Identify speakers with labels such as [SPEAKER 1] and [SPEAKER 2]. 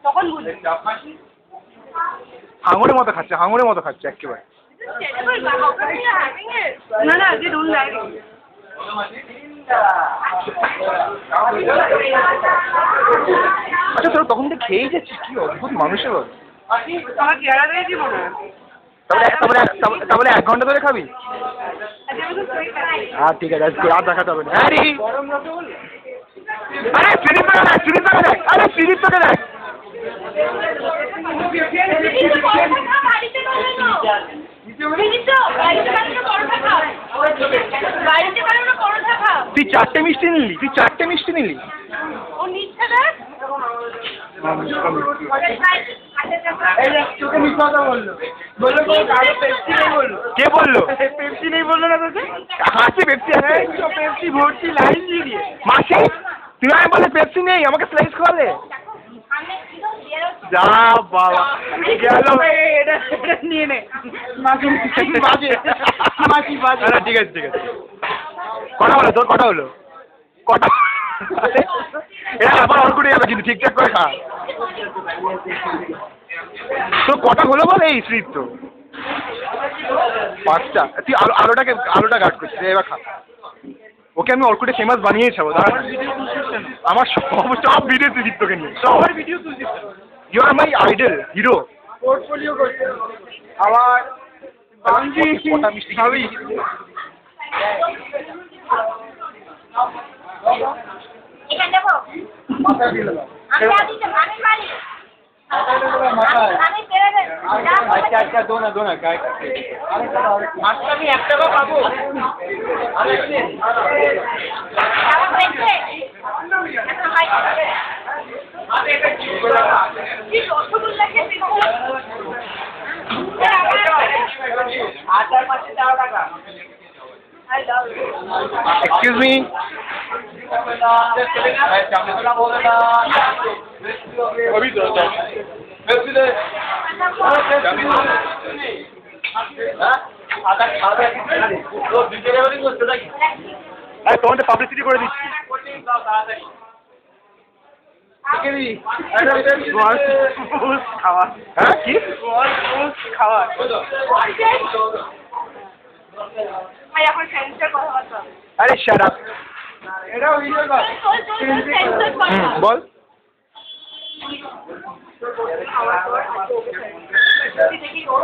[SPEAKER 1] তখন বুঝলি
[SPEAKER 2] হাঙরের মতো খাচ্ছে একেবারে।
[SPEAKER 1] না না যে রুল নাই
[SPEAKER 2] আচ্ছা তোর তখন থেকে খেয়েই যাচ্ছিস, কি অদ্ভুত মানুষের বল।
[SPEAKER 1] আমার চেহারা দেখেছি মনে হয়
[SPEAKER 2] তাহলে 1 ঘন্টা ধরে খাবি? হ্যাঁ ঠিক আছে, আজকে আর দেখাতে হবে না। আরে ফিরিপ তোকে দেখ। তুই 4টে মিষ্টি নিলি।
[SPEAKER 1] ও নিচ্ছে দেখ
[SPEAKER 2] কে বললো?
[SPEAKER 1] পেপসি নেই বললো না তোকে?
[SPEAKER 2] আছে পেপসি আছে,
[SPEAKER 1] পেপসি ভর্তি লাইন দিয়ে
[SPEAKER 2] মাসি তুই আমি বলে পেপসি নেই, আমাকে স্লাইস খাওয়ালে। যা বাবা গেল,
[SPEAKER 1] এটা নিয়ে নে মাসি বাজে
[SPEAKER 2] ঠিক আছে কটা হলো তোর? কটা এরা আবার অল্কুটে যাবে কিন্তু, ঠিকঠাক করে খা। তোর কটা হলো বল এই স্লিপ? তো 5টা। তুই আলোটা গার্ড করছিস, এবার খা। ওকে আমি অর্কুটে ফেমাস বানিয়ে ছাবো। আমার সব ভিডিও তুই তোকে নিয়ে, সবার ভিডিও তুলছিস। You are my idol, hero.
[SPEAKER 1] Portfolio করছে আবার বাংজি
[SPEAKER 2] কটা মিষ্টি খাবি?
[SPEAKER 3] এখানে দেবো আমি পেরে দেব।
[SPEAKER 2] আচ্ছা দোনা গায়ে
[SPEAKER 1] মাছটা আমি 1 টাকা পাবো।
[SPEAKER 3] আমার পেটে কি রসগোল্লা খেতে
[SPEAKER 1] আটার মাছে 4 টাকা।
[SPEAKER 2] এক্সকিউজ মি, তোমাদের পাবলিসিটি করে দিচ্ছি। হ্যাঁ কি
[SPEAKER 1] খাওয়া
[SPEAKER 3] এখন সেন্সর কথা বলতো
[SPEAKER 2] আরে শাট আপ।
[SPEAKER 1] এটাও ভিডিও কর।
[SPEAKER 3] সেন্সর
[SPEAKER 2] বল
[SPEAKER 3] দেখি ওর